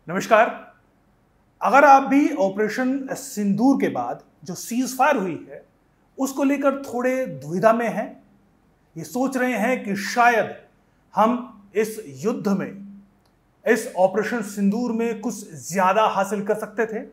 नमस्कार। अगर आप भी ऑपरेशन सिंदूर के बाद जो सीज फायर हुई है उसको लेकर थोड़े दुविधा में हैं, ये सोच रहे हैं कि शायद हम इस युद्ध में, इस ऑपरेशन सिंदूर में कुछ ज्यादा हासिल कर सकते थे,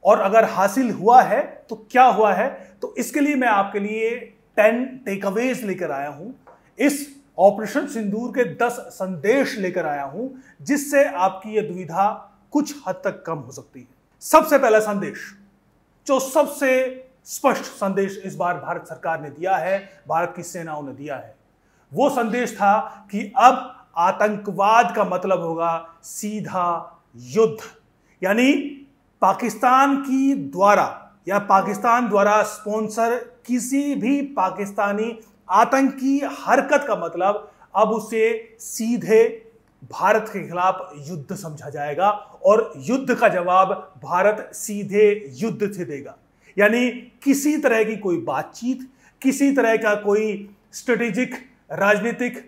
और अगर हासिल हुआ है तो क्या हुआ है, तो इसके लिए मैं आपके लिए 10 टेकअवेज लेकर आया हूं। इस ऑपरेशन सिंदूर के 10 संदेश लेकर आया हूं जिससे आपकी यह दुविधा कुछ हद तक कम हो सकती है। सबसे पहला संदेश, जो सबसे स्पष्ट संदेश इस बार भारत सरकार ने दिया है, भारत की सेनाओं ने दिया है, वो संदेश था कि अब आतंकवाद का मतलब होगा सीधा युद्ध। यानी पाकिस्तान की द्वारा या पाकिस्तान द्वारा स्पॉन्सर किसी भी पाकिस्तानी आतंकी हरकत का मतलब अब उसे सीधे भारत के खिलाफ युद्ध समझा जाएगा और युद्ध का जवाब भारत सीधे युद्ध से देगा। यानी किसी तरह की कोई बातचीत, किसी तरह का कोई स्ट्रेटेजिक, राजनीतिक,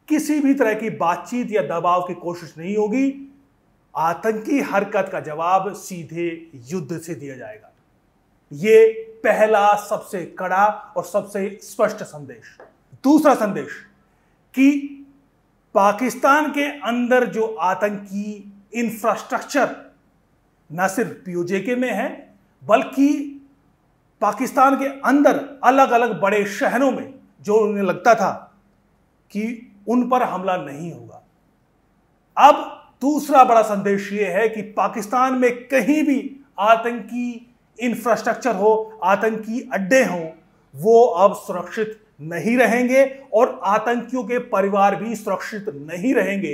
किसी भी तरह की बातचीत या दबाव की कोशिश नहीं होगी। आतंकी हरकत का जवाब सीधे युद्ध से दिया जाएगा। ये पहला सबसे कड़ा और सबसे स्पष्ट संदेश। दूसरा संदेश कि पाकिस्तान के अंदर जो आतंकी इंफ्रास्ट्रक्चर न सिर्फ पीओजेके में है, बल्कि पाकिस्तान के अंदर अलग अलग बड़े शहरों में जो उन्हें लगता था कि उन पर हमला नहीं होगा, अब दूसरा बड़ा संदेश यह है कि पाकिस्तान में कहीं भी आतंकी इंफ्रास्ट्रक्चर हो, आतंकी अड्डे हो, वो अब सुरक्षित नहीं रहेंगे और आतंकियों के परिवार भी सुरक्षित नहीं रहेंगे।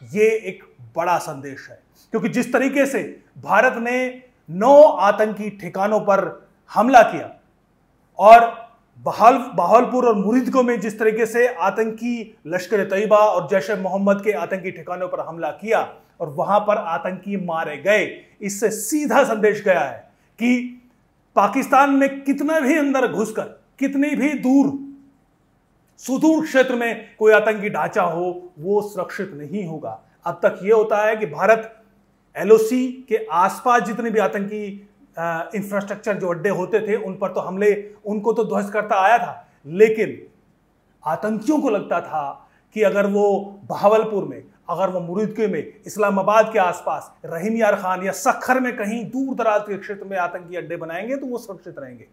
ये एक बड़ा संदेश है, क्योंकि जिस तरीके से भारत ने 9 आतंकी ठिकानों पर हमला किया और बहावलपुर और मुरीदको में जिस तरीके से आतंकी लश्कर तैयबा और जैश ए मोहम्मद के आतंकी ठिकानों पर हमला किया और वहां पर आतंकी मारे गए, इससे सीधा संदेश गया है कि पाकिस्तान में कितना भी अंदर घुसकर, कितनी भी दूर सुदूर क्षेत्र में कोई आतंकी ढांचा हो, वो सुरक्षित नहीं होगा। अब तक ये होता है कि भारत एलओसी के आसपास जितने भी आतंकी इंफ्रास्ट्रक्चर जो अड्डे होते थे उन पर तो हमले, उनको तो ध्वस्त करता आया था, लेकिन आतंकियों को लगता था कि अगर वो बहावलपुर में, अगर वो मुरीदके में, इस्लामाबाद के आसपास, रहीम यार खान या सखर में कहीं दूर दराज के क्षेत्र में आतंकी अड्डे बनाएंगे तो वो सुरक्षित रहेंगे।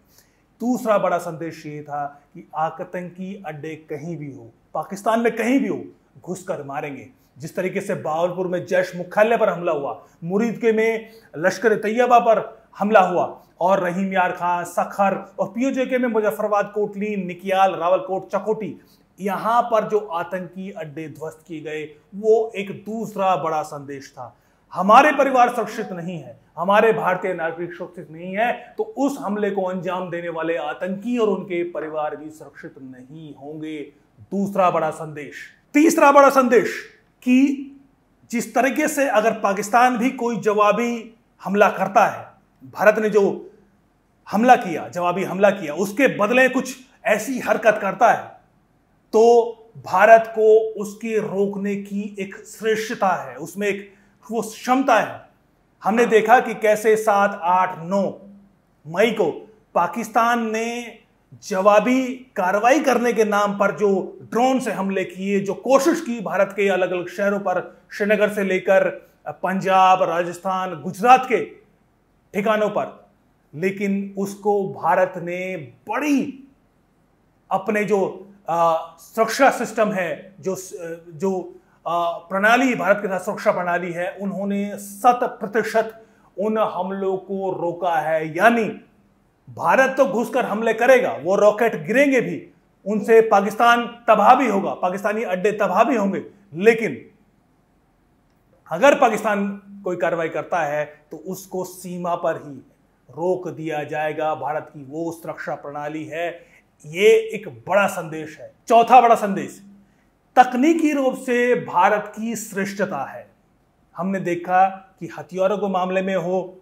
दूसरा बड़ा संदेश ये था कि आतंकी अड्डे कहीं भी हो, पाकिस्तान में कहीं भी हो, घुसकर मारेंगे। जिस तरीके से बहावलपुर में जैश मुख्यालय पर हमला हुआ, मुरीदके में लश्कर तैयबा पर हमला हुआ और रहीम यार खान, सखर और पीओजेके में मुजफ्फराबाद, कोटली, निकियाल, रावलकोट, चकोटी, यहां पर जो आतंकी अड्डे ध्वस्त किए गए, वो एक दूसरा बड़ा संदेश था। हमारे परिवार सुरक्षित नहीं है, हमारे भारतीय नागरिक सुरक्षित नहीं है, तो उस हमले को अंजाम देने वाले आतंकी और उनके परिवार भी सुरक्षित नहीं होंगे। दूसरा बड़ा संदेश। तीसरा बड़ा संदेश कि जिस तरीके से अगर पाकिस्तान भी कोई जवाबी हमला करता है, भारत ने जो हमला किया, जवाबी हमला किया, उसके बदले कुछ ऐसी हरकत करता है, तो भारत को उसके रोकने की एक श्रेष्ठता है, उसमें एक वो क्षमता है। हमने देखा कि कैसे 7, 8, 9 मई को पाकिस्तान ने जवाबी कार्रवाई करने के नाम पर जो ड्रोन से हमले किए, जो कोशिश की भारत के अलग अलग शहरों पर, श्रीनगर से लेकर पंजाब, राजस्थान, गुजरात के ठिकानों पर, लेकिन उसको भारत ने बड़ी अपने जो सुरक्षा सिस्टम है, जो प्रणाली भारत के साथ सुरक्षा प्रणाली है, उन्होंने 100% उन हमलों को रोका है। यानी भारत तो घुसकर हमले करेगा, वो रॉकेट गिरेंगे भी, उनसे पाकिस्तान तबाह भी होगा, पाकिस्तानी अड्डे तबाह भी होंगे, लेकिन अगर पाकिस्तान कोई कार्रवाई करता है तो उसको सीमा पर ही रोक दिया जाएगा। भारत की वो सुरक्षा प्रणाली है। ये एक बड़ा संदेश है। चौथा बड़ा संदेश, तकनीकी रूप से भारत की श्रेष्ठता है। हमने देखा कि हथियारों के मामले में हो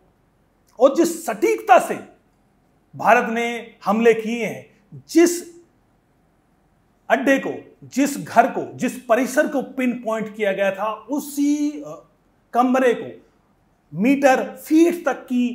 और जिस सटीकता से भारत ने हमले किए हैं, जिस अड्डे को, जिस घर को, जिस परिसर को पिन पॉइंट किया गया था, उसी कमरे को मीटर फीट तक की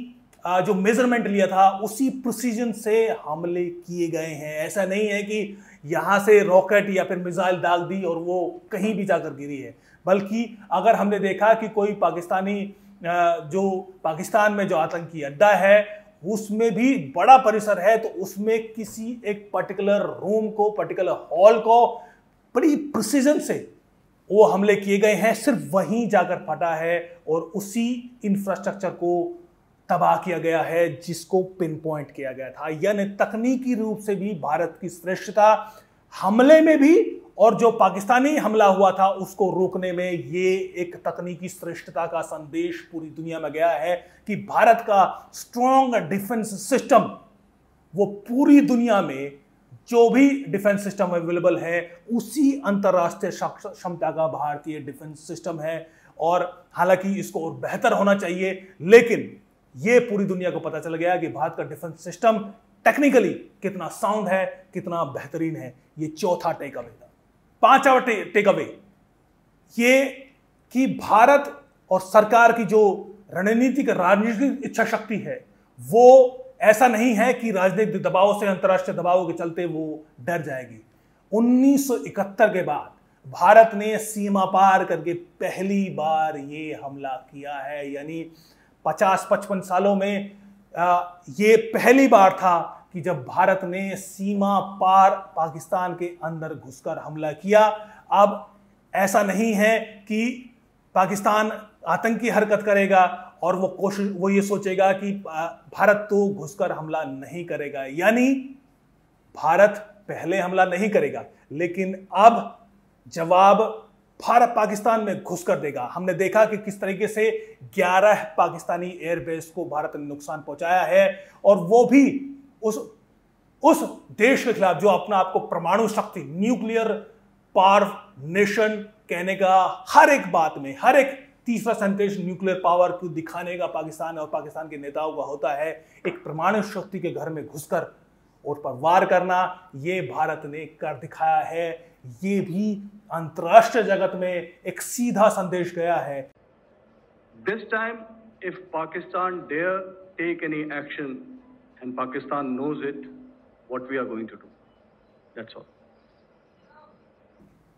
जो मेजरमेंट लिया था उसी प्रिसीजन से हमले किए गए हैं। ऐसा नहीं है कि यहां से रॉकेट या फिर मिसाइल दाग दी और वो कहीं भी जाकर गिरी है, बल्कि अगर हमने देखा कि कोई पाकिस्तानी जो पाकिस्तान में जो आतंकी अड्डा है उसमें भी बड़ा परिसर है, तो उसमें किसी एक पर्टिकुलर रूम को, पर्टिकुलर हॉल को बड़ी प्रिसीजन से वो हमले किए गए हैं, सिर्फ वहीं जाकर फटा है और उसी इंफ्रास्ट्रक्चर को तबाह किया गया है जिसको पिन पॉइंट किया गया था। यानी तकनीकी रूप से भी भारत की श्रेष्ठता हमले में भी, और जो पाकिस्तानी हमला हुआ था उसको रोकने में, ये एक तकनीकी श्रेष्ठता का संदेश पूरी दुनिया में गया है कि भारत का स्ट्रॉन्ग डिफेंस सिस्टम, वो पूरी दुनिया में जो भी डिफेंस सिस्टम अवेलेबल है उसी अंतरराष्ट्रीय क्षमता का भारतीय डिफेंस सिस्टम है। और हालांकि इसको और बेहतर होना चाहिए, लेकिन ये पूरी दुनिया को पता चल गया कि भारत का डिफेंस सिस्टम टेक्निकली कितना साउंड है, कितना बेहतरीन है। ये चौथा टेक अवे था। पांचवा टेक अवे ये कि भारत और सरकार की जो राजनीतिक इच्छा शक्ति है वो ऐसा नहीं है कि राजनीतिक दबाव से, अंतर्राष्ट्रीय दबाव के चलते वो डर जाएगी। 1971 के बाद भारत ने सीमा पार करके पहली बार ये हमला किया है। यानी 50-55 सालों में ये पहली बार था कि जब भारत ने सीमा पार पाकिस्तान के अंदर घुसकर हमला किया। अब ऐसा नहीं है कि पाकिस्तान आतंकी हरकत करेगा और वो ये सोचेगा कि भारत तो घुसकर हमला नहीं करेगा। यानी भारत पहले हमला नहीं करेगा, लेकिन अब जवाब भारत पाकिस्तान में घुसकर देगा। हमने देखा कि किस तरीके से 11 पाकिस्तानी एयरबेस को भारत ने नुकसान पहुंचाया है, और वो भी उस देश के खिलाफ जो अपना आपको परमाणु शक्ति, न्यूक्लियर पावर नेशन कहने का हर एक बात में, हर एक तीसरा सेंटेंस न्यूक्लियर पावर को दिखाने का पाकिस्तान और पाकिस्तान के नेताओं का होता है। एक परमाणु शक्ति के घर में घुसकर और पर वार करना, ये भारत ने कर दिखाया है। ये भी अंतरराष्ट्रीय जगत में एक सीधा संदेश गया है। This time, if Pakistan dare take any action, and Pakistan knows it, what we are going to do. That's all.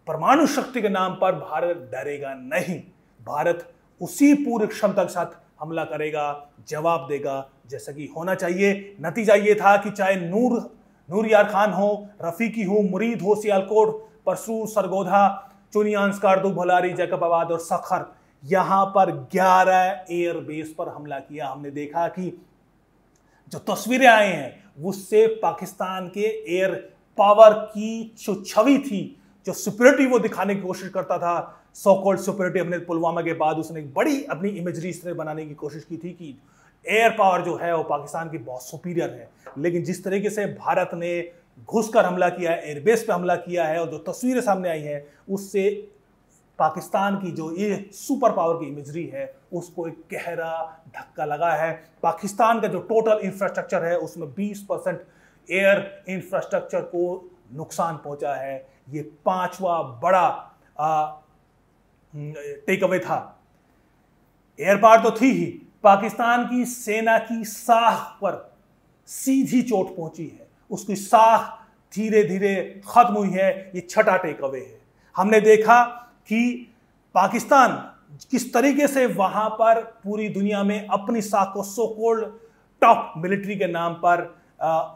परमाणु शक्ति के नाम पर भारत डरेगा नहीं। भारत उसी पूरी क्षमता के साथ हमला करेगा, जवाब देगा जैसा कि होना चाहिए। नतीजा ये था कि चाहे नूर यार खान हो, रफीकी हो, मुरीद हो, सियालकोट, परसूर, सरगोधा, चुनियान, स्कार्दू, भोलारी, जैकबाबाद और सखर, यहां पर 11 एयरबेस पर हमला किया। हमने देखा कि जो तस्वीरें आई हैं उससे पाकिस्तान के एयर पावर की जो छवि थी, जो सुपरियरिटी वो दिखाने की कोशिश करता था, सो कॉल्ड सुपरियरिटी, हमने पुलवामा के बाद उसने एक बड़ी अपनी इमेजरी इस तरह बनाने की कोशिश की थी कि एयर पावर जो है वो पाकिस्तान की बहुत सुपीरियर है। लेकिन जिस तरीके से भारत ने घुसकर हमला किया है, एयरबेस पे हमला किया है, और जो तस्वीरें सामने आई हैं उससे पाकिस्तान की जो ये सुपर पावर की इमेजरी है उसको एक गहरा धक्का लगा है। पाकिस्तान का जो टोटल इंफ्रास्ट्रक्चर है उसमें 20% एयर इंफ्रास्ट्रक्चर को नुकसान पहुंचा है। ये पांचवा बड़ा टेक अवे था। एयर पावर तो थी ही, पाकिस्तान की सेना की साख पर सीधी चोट पहुंची है, उसकी साख धीरे धीरे खत्म हुई है। ये छठा टेक अवे है। हमने देखा कि पाकिस्तान किस तरीके से वहां पर पूरी दुनिया में अपनी साख को, सो कॉल्ड टॉप मिलिट्री के नाम पर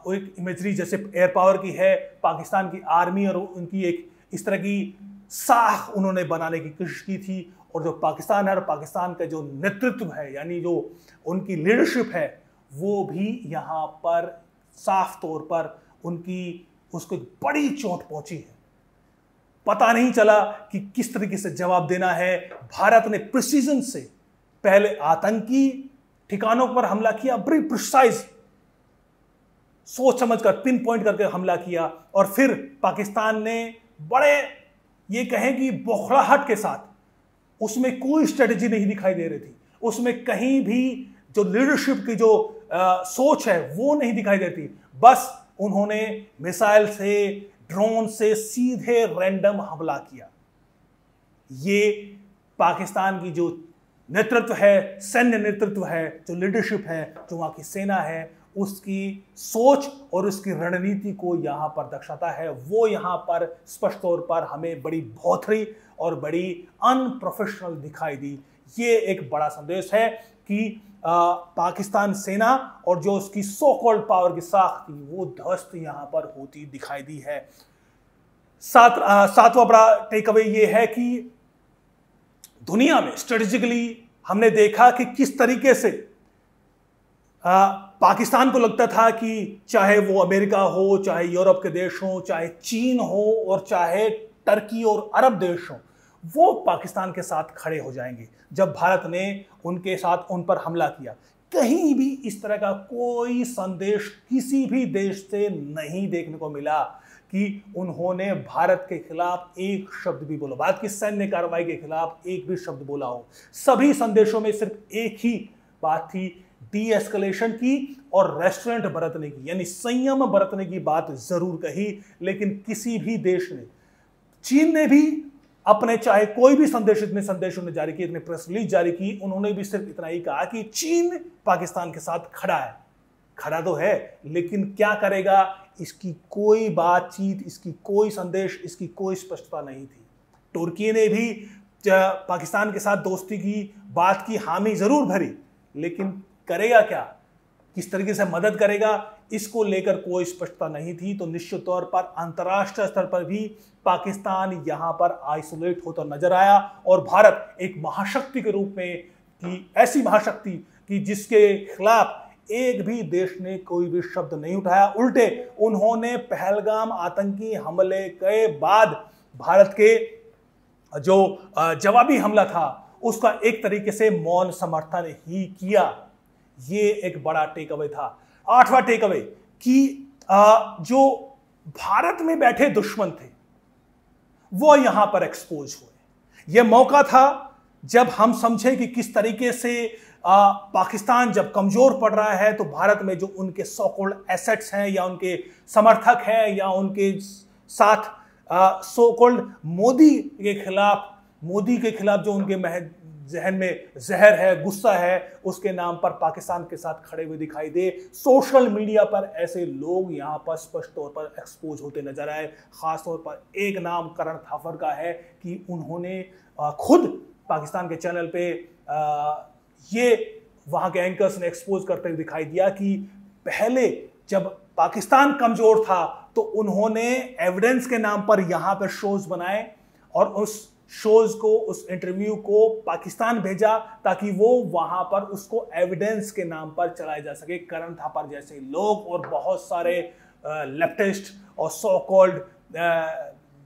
एक इमेजरी जैसे एयर पावर की है, पाकिस्तान की आर्मी और उनकी एक इस तरह की साख उन्होंने बनाने की कोशिश की थी। और जो पाकिस्तान है और पाकिस्तान का जो नेतृत्व है, यानी जो उनकी लीडरशिप है, वो भी यहाँ पर साफ तौर पर उसको एक बड़ी चोट पहुंची है। पता नहीं चला कि किस तरीके से जवाब देना है। भारत ने प्रिसीजन से पहले आतंकी ठिकानों पर हमला किया, बड़ी प्रिसाइज सोच समझकर पिन पॉइंट करके हमला किया, और फिर पाकिस्तान ने बड़े ये कहें कि बौखलाहट के साथ, उसमें कोई स्ट्रेटेजी नहीं दिखाई दे रही थी, उसमें कहीं भी जो लीडरशिप की जो सोच है वो नहीं दिखाई देती। बस उन्होंने मिसाइल से, ड्रोन से सीधे रैंडम हमला किया। ये पाकिस्तान की जो नेतृत्व है, सैन्य नेतृत्व है, जो लीडरशिप है, जो वहाँ की सेना है, उसकी सोच और उसकी रणनीति को यहाँ पर दर्शाता है। वो यहाँ पर स्पष्ट तौर पर हमें बड़ी भौथरी और बड़ी अनप्रोफेशनल दिखाई दी। ये एक बड़ा संदेश है कि पाकिस्तान सेना और जो उसकी सो कॉल्ड पावर की साख थी वो ध्वस्त यहाँ पर होती दिखाई दी है। सातवां बड़ा टेक अवे ये है कि दुनिया में स्ट्रेटेजिकली हमने देखा कि किस तरीके से पाकिस्तान को लगता था कि चाहे वो अमेरिका हो, चाहे यूरोप के देश हो, चाहे चीन हो और चाहे टर्की और अरब देश हो, वो पाकिस्तान के साथ खड़े हो जाएंगे। जब भारत ने उनके साथ उन पर हमला किया, कहीं भी इस तरह का कोई संदेश किसी भी देश से नहीं देखने को मिला कि उन्होंने भारत के खिलाफ एक शब्द भी बोला, भारत की सैन्य कार्रवाई के खिलाफ एक भी शब्द बोला हो। सभी संदेशों में सिर्फ एक ही बात थी, डी एस्केलेशन की और रेस्टोरेंट बरतने की, यानी संयम बरतने की बात जरूर कही। लेकिन किसी भी देश ने, चीन ने भी अपने चाहे कोई भी संदेश, इतने संदेश उन्होंने जारी किए, इतने प्रेस रिलीज जारी की, उन्होंने भी सिर्फ इतना ही कहा कि चीन पाकिस्तान के साथ खड़ा है। खड़ा तो है, लेकिन क्या करेगा इसकी कोई बातचीत, इसकी कोई संदेश, इसकी कोई स्पष्टता नहीं थी। तुर्की ने भी पाकिस्तान के साथ दोस्ती की बात की हामी जरूर भरी, लेकिन करेगा क्या, किस तरीके से मदद करेगा, इसको लेकर कोई स्पष्टता नहीं थी। तो निश्चित तौर पर अंतर्राष्ट्रीय स्तर पर भी पाकिस्तान यहां पर आइसोलेट होता नजर आया और भारत एक महाशक्ति के रूप में, कि ऐसी महाशक्ति कि जिसके खिलाफ एक भी देश ने कोई भी शब्द नहीं उठाया। उल्टे उन्होंने पहलगाम आतंकी हमले के बाद भारत के जो जवाबी हमला था उसका एक तरीके से मौन समर्थन ही किया। ये एक बड़ा टेक अवे था। आठवां टेक अवे कि जो भारत में बैठे दुश्मन थे वो यहां पर एक्सपोज हुए। यह मौका था जब हम समझे कि किस तरीके से पाकिस्तान जब कमजोर पड़ रहा है तो भारत में जो उनके सो कॉल्ड एसेट्स हैं या उनके समर्थक हैं या उनके साथ सो कॉल्ड मोदी के खिलाफ जो उनके जहन में जहर है, गुस्सा है, उसके नाम पर पाकिस्तान के साथ खड़े हुए दिखाई दे। सोशल मीडिया पर ऐसे लोग यहां पर स्पष्ट तौर पर एक्सपोज होते नजर आए। खासतौर पर एक नाम करण थापर का है कि उन्होंने खुद पाकिस्तान के चैनल पे ये वहां के एंकर्स ने एक्सपोज करते हुए दिखाई दिया कि पहले जब पाकिस्तान कमजोर था तो उन्होंने एविडेंस के नाम पर यहां पर शोज बनाए और उस शोज को, उस इंटरव्यू को पाकिस्तान भेजा ताकि वो वहां पर उसको एविडेंस के नाम पर चलाया जा सके। करण थापर जैसे लोग और बहुत सारे लेफ्टिस्ट और सो कॉल्ड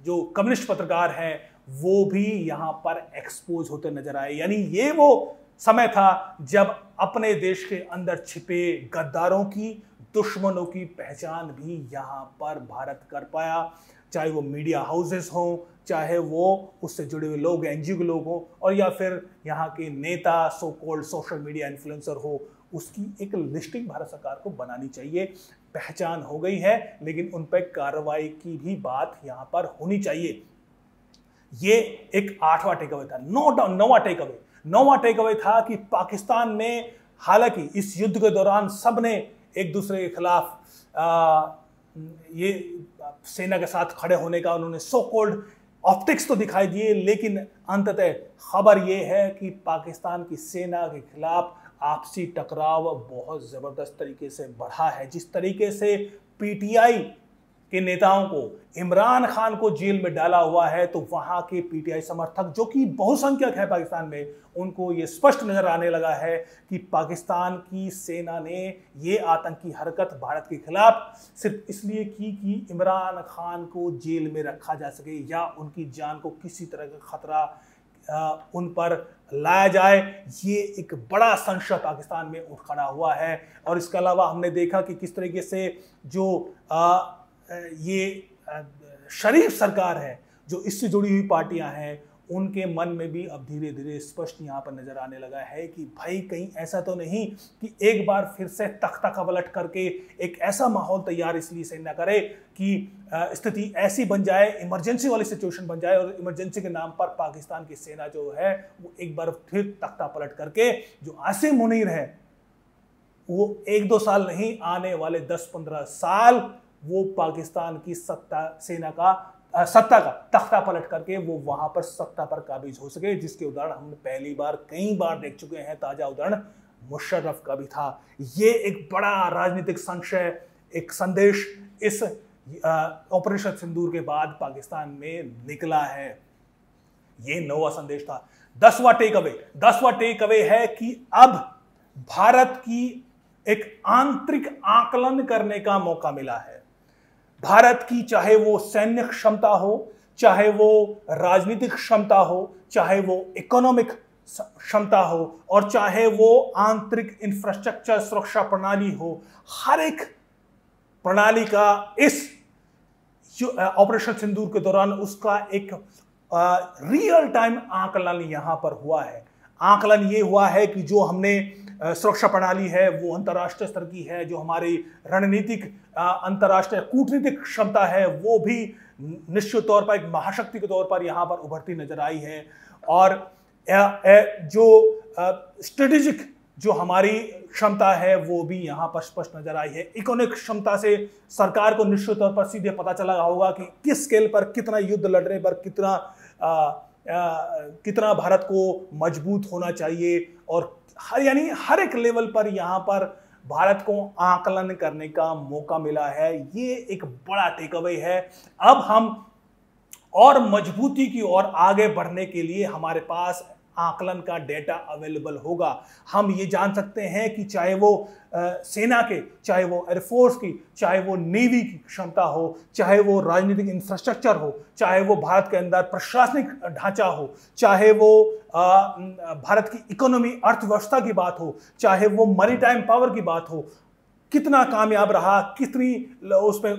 जो कम्युनिस्ट पत्रकार हैं वो भी यहां पर एक्सपोज होते नजर आए। यानी ये वो समय था जब अपने देश के अंदर छिपे गद्दारों की, दुश्मनों की पहचान भी यहां पर भारत कर पाया। चाहे वो मीडिया हाउसेस हों, चाहे वो उससे जुड़े हुए लोग, एनजीओ के लोग हों, और या फिर यहाँ के नेता, so called social media influencer हो, उसकी एक लिस्टिंग भारत सरकार को बनानी चाहिए। पहचान हो गई है, लेकिन उन पर कार्रवाई की भी बात यहाँ पर होनी चाहिए। ये एक आठवां टेक अवे था। नौवां टेक अवे था कि पाकिस्तान ने, हालांकि इस युद्ध के दौरान सबने एक दूसरे के खिलाफ ये सेना के साथ खड़े होने का उन्होंने सो कॉल्ड ऑप्टिक्स तो दिखाई दिए, लेकिन अंततः खबर यह है कि पाकिस्तान की सेना के खिलाफ आपसी टकराव बहुत जबरदस्त तरीके से बढ़ा है। जिस तरीके से पीटीआई के नेताओं को, इमरान खान को जेल में डाला हुआ है, तो वहां के पीटीआई समर्थक जो कि बहुसंख्यक है पाकिस्तान में, उनको ये स्पष्ट नजर आने लगा है कि पाकिस्तान की सेना ने ये आतंकी हरकत भारत के खिलाफ सिर्फ इसलिए की कि इमरान खान को जेल में रखा जा सके या उनकी जान को किसी तरह का खतरा उन पर लाया जाए। ये एक बड़ा संशय पाकिस्तान में उठ खड़ा हुआ है। और इसके अलावा हमने देखा कि किस तरीके से जो ये शरीफ सरकार है, जो इससे जुड़ी हुई पार्टियां हैं, उनके मन में भी अब धीरे धीरे स्पष्ट यहाँ पर नजर आने लगा है कि भाई कहीं ऐसा तो नहीं कि एक बार फिर से तख्ता का पलट करके एक ऐसा माहौल तैयार इसलिए से न करे कि स्थिति ऐसी बन जाए, इमरजेंसी वाली सिचुएशन बन जाए और इमरजेंसी के नाम पर पाकिस्तान की सेना जो है वो एक बार फिर तख्ता पलट करके जो आसिम मुनीर है वो 1-2 साल नहीं, आने वाले 10-15 साल वो पाकिस्तान की सत्ता का तख्ता पलट करके वो वहां पर सत्ता पर काबिज हो सके, जिसके उदाहरण हमने कई बार देख चुके हैं। ताजा उदाहरण मुशर्रफ का भी था। ये एक बड़ा राजनीतिक संशय, एक संदेश इस ऑपरेशन सिंदूर के बाद पाकिस्तान में निकला है। ये नवा संदेश था। 10वां टेक अवे है कि अब भारत की एक आंतरिक आकलन करने का मौका मिला है। भारत की चाहे वो सैन्य क्षमता हो, चाहे वो राजनीतिक क्षमता हो, चाहे वो इकोनॉमिक क्षमता हो और चाहे वो आंतरिक इंफ्रास्ट्रक्चर सुरक्षा प्रणाली हो, हर एक प्रणाली का इस ऑपरेशन सिंदूर के दौरान उसका एक रियल टाइम आकलन यहां पर हुआ है। आकलन ये हुआ है कि जो हमने सुरक्षा प्रणाली है वो अंतर्राष्ट्रीय स्तर की है, जो हमारी रणनीतिक अंतर्राष्ट्रीय कूटनीतिक क्षमता है वो भी निश्चित तौर पर एक महाशक्ति के तौर पर यहां पर उभरती नजर आई है। और जो स्ट्रेटेजिक जो हमारी क्षमता है वो भी यहां पर स्पष्ट नजर आई है। इकोनॉमिक क्षमता से सरकार को निश्चित तौर पर सीधे पता चला होगा कि किस स्केल पर कितना युद्ध लड़ने पर कितना भारत को मजबूत होना चाहिए और हर एक लेवल पर यहां पर भारत को आकलन करने का मौका मिला है। ये एक बड़ा टेक अवे है। अब हम और मजबूती की ओर आगे बढ़ने के लिए हमारे पास आकलन का डेटा अवेलेबल होगा। हम ये जान सकते हैं कि चाहे वो सेना के, चाहे वो एयरफोर्स की, चाहे वो नेवी की क्षमता हो, चाहे वो राजनीतिक इंफ्रास्ट्रक्चर हो, चाहे वो भारत के अंदर प्रशासनिक ढांचा हो, चाहे वो भारत की इकोनॉमी अर्थव्यवस्था की बात हो, चाहे वो मैरीटाइम पावर की बात हो, कितना कामयाब रहा, कितनी उसमें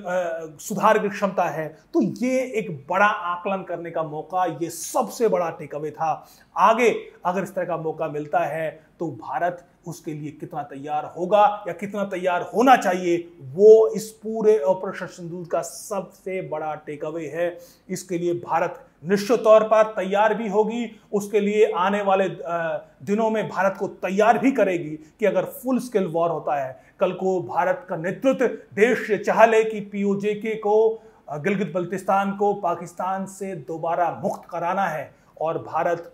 सुधार की क्षमता है। तो ये एक बड़ा आकलन करने का मौका, ये सबसे बड़ा टेक अवे था। आगे अगर इस तरह का मौका मिलता है तो भारत उसके लिए कितना तैयार होगा या कितना तैयार होना चाहिए, वो इस पूरे ऑपरेशन सिंदूर का सबसे बड़ा टेक अवे है। इसके लिए भारत निश्चित तौर पर तैयार भी होगी, उसके लिए आने वाले दिनों में भारत को तैयार भी करेगी कि अगर फुल स्केल वॉर होता है, कल को भारत का नेतृत्व देश चाह ले कि POJK को, गिलगित बल्तिस्तान को पाकिस्तान से दोबारा मुक्त कराना है और भारत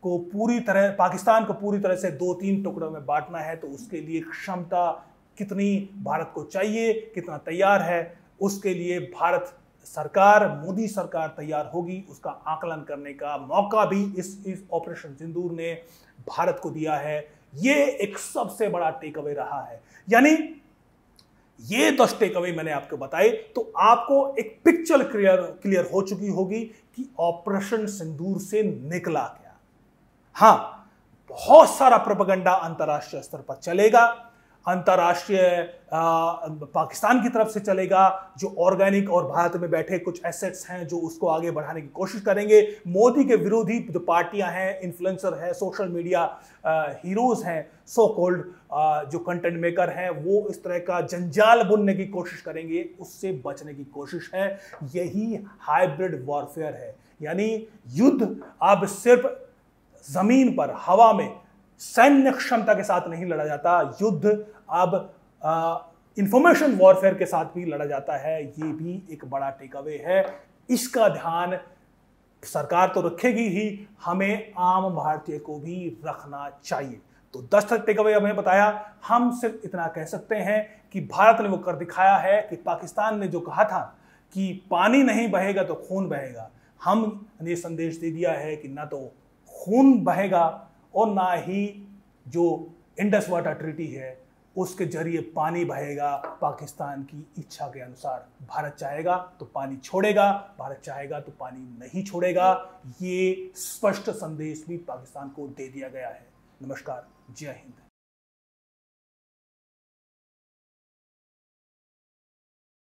पाकिस्तान को पूरी तरह से 2-3 टुकड़ों में बांटना है, तो उसके लिए क्षमता कितनी भारत को चाहिए, कितना तैयार है, उसके लिए भारत सरकार, मोदी सरकार तैयार होगी। उसका आकलन करने का मौका भी इस ऑपरेशन सिंदूर ने भारत को दिया है। ये एक सबसे बड़ा टेक अवे रहा है। यानी ये 10 टेक अवे मैंने आपको बताए तो आपको एक पिक्चर क्लियर हो चुकी होगी कि ऑपरेशन सिंदूर से निकला क्या। हां, बहुत सारा प्रोपेगेंडा अंतर्राष्ट्रीय स्तर पर चलेगा, अंतर्राष्ट्रीय पाकिस्तान की तरफ से चलेगा, जो ऑर्गेनिक और भारत में बैठे कुछ एसेट्स हैं जो उसको आगे बढ़ाने की कोशिश करेंगे। मोदी के विरोधी जो पार्टियां हैं, इन्फ्लुएंसर हैं, सोशल मीडिया हीरोज हैं, सो कॉल्ड जो कंटेंट मेकर हैं, वो इस तरह का जंजाल बुनने की कोशिश करेंगे, उससे बचने की कोशिश है। यही हाइब्रिड वॉरफेयर है। यानी युद्ध अब सिर्फ जमीन पर, हवा में सैन्य क्षमता के साथ नहीं लड़ा जाता, युद्ध अब इंफॉर्मेशन वॉरफेयर के साथ भी लड़ा जाता है। ये भी एक बड़ा टेक अवे है। इसका ध्यान सरकार तो रखेगी ही, हमें आम भारतीय को भी रखना चाहिए। तो 10 टेक अवे हमें बताया। हम सिर्फ इतना कह सकते हैं कि भारत ने वो कर दिखाया है कि पाकिस्तान ने जो कहा था कि पानी नहीं बहेगा तो खून बहेगा, हमने संदेश दे दिया है कि ना तो खून बहेगा और ना ही जो इंडस वाटर ट्रीटी है उसके जरिए पानी बहेगा। पाकिस्तान की इच्छा के अनुसार भारत चाहेगा तो पानी छोड़ेगा, भारत चाहेगा तो पानी नहीं छोड़ेगा। ये स्पष्ट संदेश भी पाकिस्तान को दे दिया गया है। नमस्कार, जय हिंद।